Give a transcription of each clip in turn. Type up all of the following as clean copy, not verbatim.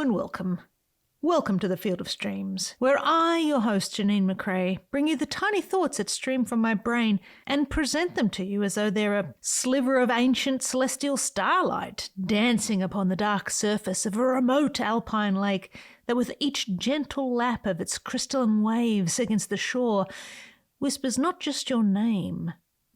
and welcome. Welcome to the Field of Streams, where I, your host Janine McRae, bring you the tiny thoughts that stream from my brain and present them to you as though they're a sliver of ancient celestial starlight dancing upon the dark surface of a remote alpine lake that with each gentle lap of its crystalline waves against the shore whispers not just your name,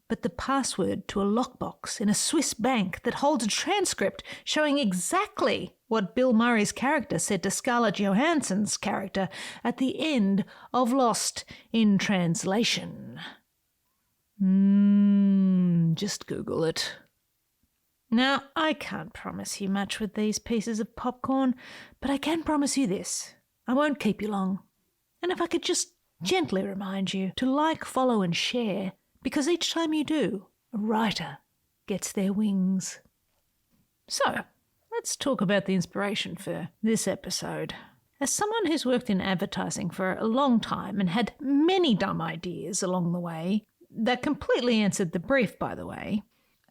but the password to a lockbox in a Swiss bank that holds a transcript showing exactly what Bill Murray's character said to Scarlett Johansson's character at the end of Lost in Translation. Just Google it. Now, I can't promise you much with these pieces of popcorn, but I can promise you this. I won't keep you long. And if I could just gently remind you to like, follow and share, because each time you do, a writer gets their wings. So, let's talk about the inspiration for this episode. As someone who's worked in advertising for a long time and had many dumb ideas along the way, that completely answered the brief, by the way,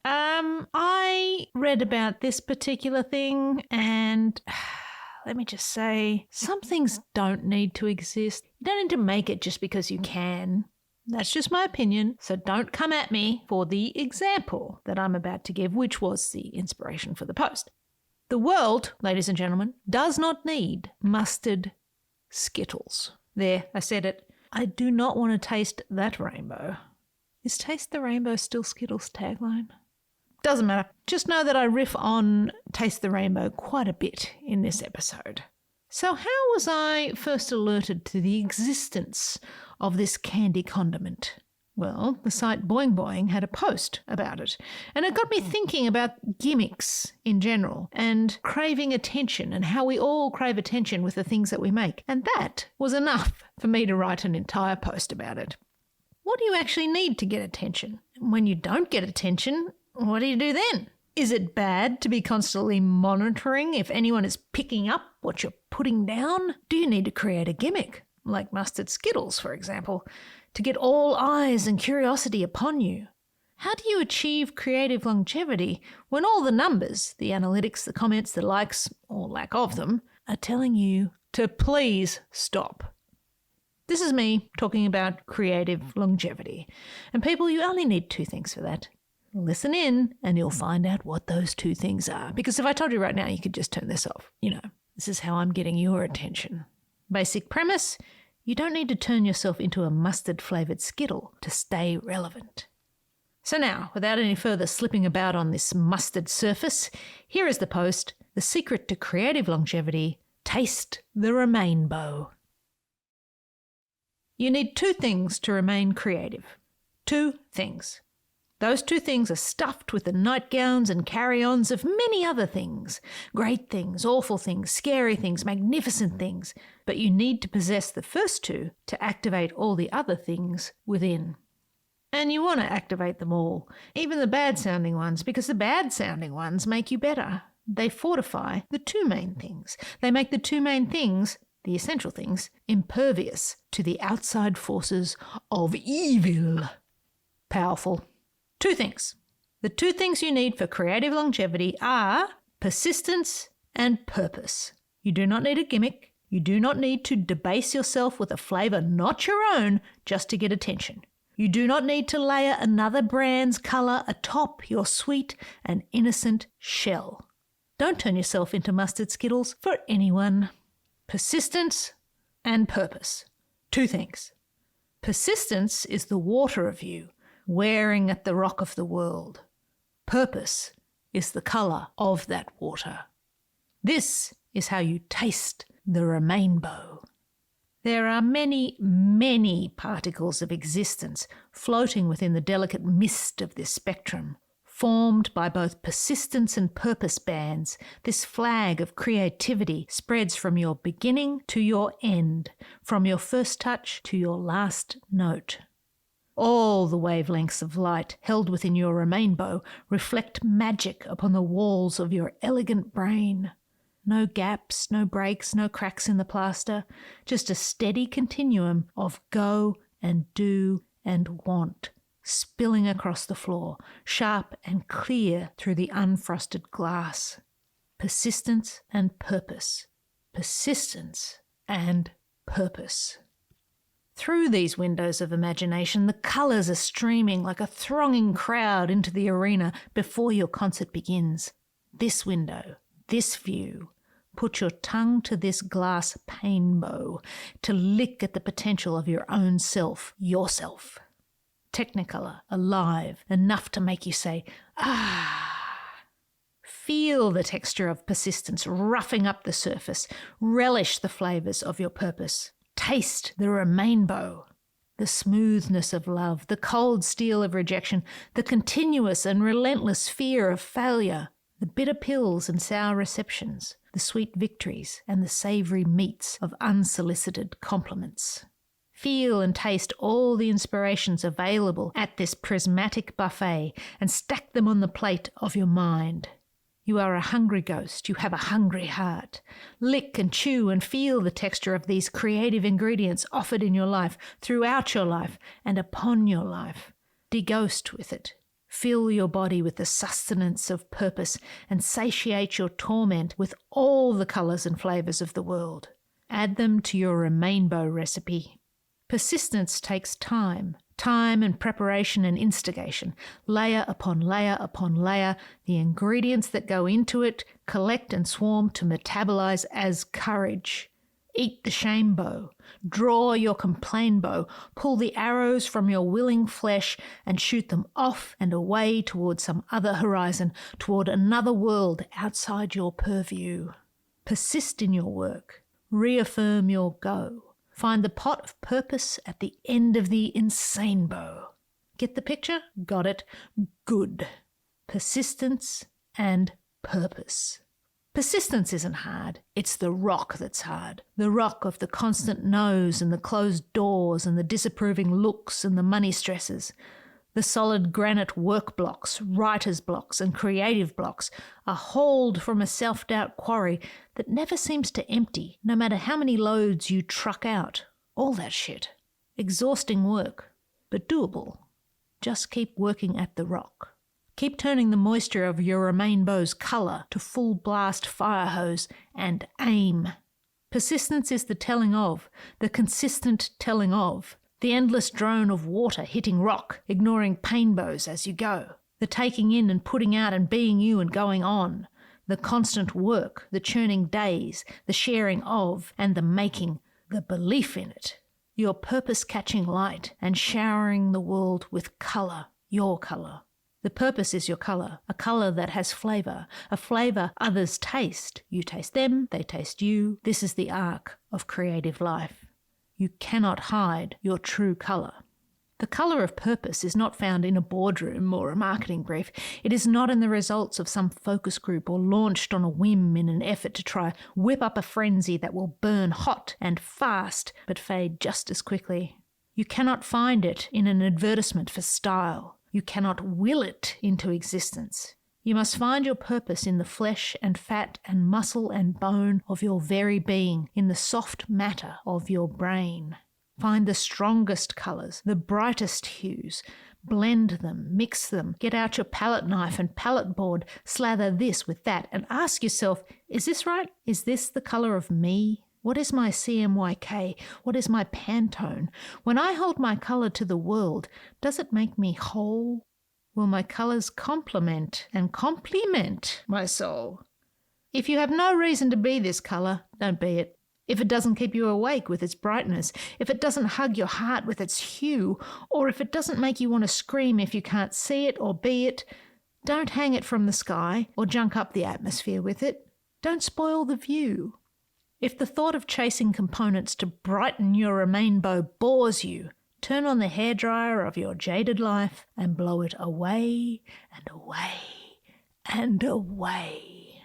I read about this particular thing and let me just say, some things don't need to exist. You don't need to make it just because you can. That's just my opinion, so don't come at me for the example that I'm about to give, which was the inspiration for the post. The world, ladies and gentlemen, does not need mustard Skittles. There, I said it. I do not want to taste that rainbow. Is Taste the Rainbow still Skittles' tagline? Doesn't matter. Just know that I riff on Taste the Rainbow quite a bit in this episode. So how was I first alerted to the existence of this candy condiment? Well, the site Boing Boing had a post about it, and it got me thinking about gimmicks in general and craving attention and how we all crave attention with the things that we make. And that was enough for me to write an entire post about it. What do you actually need to get attention? When you don't get attention, what do you do then? Is it bad to be constantly monitoring if anyone is picking up what you're putting down? Do you need to create a gimmick, like Mustard Skittles, for example, to get all eyes and curiosity upon you? How do you achieve creative longevity when all the numbers, the analytics, the comments, the likes, or lack of them, are telling you to please stop? This is me talking about creative longevity. And people, you only need two things for that. Listen in and you'll find out what those two things are. Because if I told you right now, you could just turn this off. You know, this is how I'm getting your attention. Basic premise, you don't need to turn yourself into a mustard-flavoured Skittle to stay relevant. So now, without any further slipping about on this mustard surface, here is the post, The Secret to Creative Longevity, Taste the Remainbow. You need two things to remain creative. Two things. Those two things are stuffed with the nightgowns and carry-ons of many other things. Great things, awful things, scary things, magnificent things. But you need to possess the first two to activate all the other things within. And you want to activate them all, even the bad-sounding ones, because the bad-sounding ones make you better. They fortify the two main things. They make the two main things, the essential things, impervious to the outside forces of evil. Powerful. Two things. The two things you need for creative longevity are persistence and purpose. You do not need a gimmick. You do not need to debase yourself with a flavour not your own just to get attention. You do not need to layer another brand's colour atop your sweet and innocent shell. Don't turn yourself into Mustard Skittles for anyone. Persistence and purpose. Two things. Persistence is the water of you, wearing at the rock of the world. Purpose is the colour of that water. This is how you taste the remainbow. There are many, many particles of existence floating within the delicate mist of this spectrum, formed by both persistence and purpose bands. This flag of creativity spreads from your beginning to your end, from your first touch to your last note. All the wavelengths of light held within your remainbow reflect magic upon the walls of your elegant brain. No gaps, no breaks, no cracks in the plaster, just a steady continuum of go and do and want, spilling across the floor, sharp and clear through the unfrosted glass. Persistence and purpose. persistence, and purpose. Through these windows of imagination, the colours are streaming like a thronging crowd into the arena before your concert begins. This window, this view, put your tongue to this glass painbow to lick at the potential of your own self, yourself. Technicolor, alive, enough to make you say, ah. Feel the texture of persistence roughing up the surface. Relish the flavours of your purpose. Taste the remainbow, the smoothness of love, the cold steel of rejection, the continuous and relentless fear of failure, the bitter pills and sour receptions, the sweet victories and the savoury meats of unsolicited compliments. Feel and taste all the inspirations available at this prismatic buffet and stack them on the plate of your mind. You are a hungry ghost. You have a hungry heart. Lick and chew and feel the texture of these creative ingredients offered in your life, throughout your life, and upon your life. Deghost with it. Fill your body with the sustenance of purpose and satiate your torment with all the colours and flavours of the world. Add them to your remainbow recipe. Persistence takes time and preparation and instigation, layer upon layer upon layer. The ingredients that go into it collect and swarm to metabolize as courage. Eat the shame bow, draw your complain bow, pull the arrows from your willing flesh and shoot them off and away toward some other horizon, toward another world outside your purview. Persist in your work, reaffirm your go. Find the pot of purpose at the end of the insane bow. Get the picture? Got it? Good. Persistence and purpose. Persistence isn't hard. It's the rock that's hard. The rock of the constant no's and the closed doors and the disapproving looks and the money stresses. The solid granite work blocks, writer's blocks and creative blocks are hauled from a self-doubt quarry that never seems to empty, no matter how many loads you truck out. All that shit. Exhausting work, but doable. Just keep working at the rock. Keep turning the moisture of your remainbow's colour to full blast fire hose and aim. Persistence is the telling of, the consistent telling of. The endless drone of water hitting rock, ignoring painbows as you go. The taking in and putting out and being you and going on. The constant work, the churning days, the sharing of and the making, the belief in it. Your purpose catching light and showering the world with colour, your colour. The purpose is your colour, a colour that has flavour, a flavour others taste. You taste them, they taste you. This is the arc of creative life. You cannot hide your true colour. The colour of purpose is not found in a boardroom or a marketing brief. It is not in the results of some focus group or launched on a whim in an effort to try whip up a frenzy that will burn hot and fast but fade just as quickly. You cannot find it in an advertisement for style. You cannot will it into existence. You must find your purpose in the flesh and fat and muscle and bone of your very being, in the soft matter of your brain. Find the strongest colours, the brightest hues. Blend them, mix them, get out your palette knife and palette board, slather this with that, and ask yourself, is this right? Is this the colour of me? What is my CMYK? What is my Pantone? When I hold my colour to the world, does it make me whole? Will my colours complement and complement my soul? If you have no reason to be this colour, don't be it. If it doesn't keep you awake with its brightness, if it doesn't hug your heart with its hue, or if it doesn't make you want to scream if you can't see it or be it, don't hang it from the sky or junk up the atmosphere with it. Don't spoil the view. If the thought of chasing components to brighten your remainbow bores you, turn on the hairdryer of your jaded life and blow it away and away and away.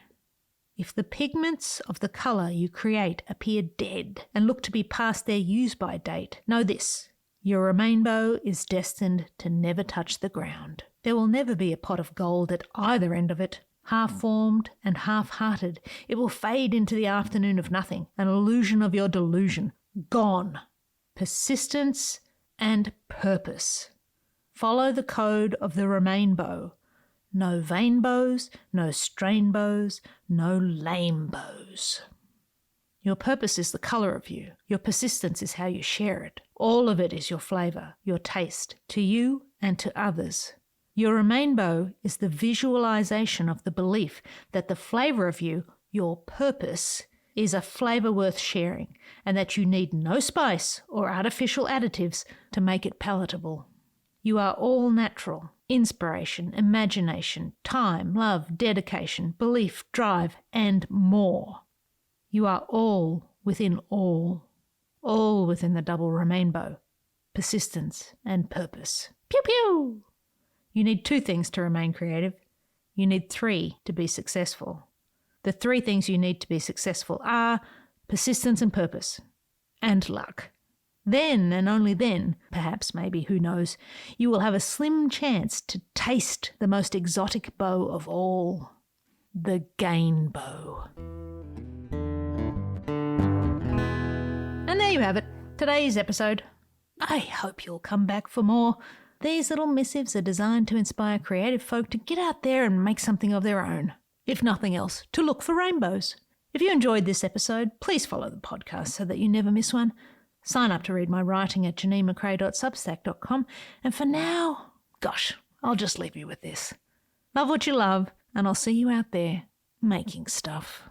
If the pigments of the colour you create appear dead and look to be past their use-by date, know this: your remainbow is destined to never touch the ground. There will never be a pot of gold at either end of it. Half-formed and half-hearted, it will fade into the afternoon of nothing, an illusion of your delusion. Gone. Persistence and purpose. Follow the code of the remainbow. No vain bows, no strain bows, no lame bows. Your purpose is the colour of you. Your persistence is how you share it. All of it is your flavour, your taste, to you and to others. Your rainbow is the visualisation of the belief that the flavour of you, your purpose, is a flavour worth sharing, and that you need no spice or artificial additives to make it palatable. You are all natural. Inspiration, imagination, time, love, dedication, belief, drive, and more. You are all within all within the double rainbow, persistence and purpose. Pew pew! You need 2 things to remain creative. You need 3 to be successful. The 3 things you need to be successful are persistence and purpose, and luck. Then, and only then, perhaps, maybe, who knows, you will have a slim chance to taste the most exotic bow of all, the gain bow. And there you have it, today's episode. I hope you'll come back for more. These little missives are designed to inspire creative folk to get out there and make something of their own. If nothing else, to look for rainbows. If you enjoyed this episode, please follow the podcast so that you never miss one. Sign up to read my writing at janinemccrae.substack.com. And for now, gosh, I'll just leave you with this. Love what you love, and I'll see you out there making stuff.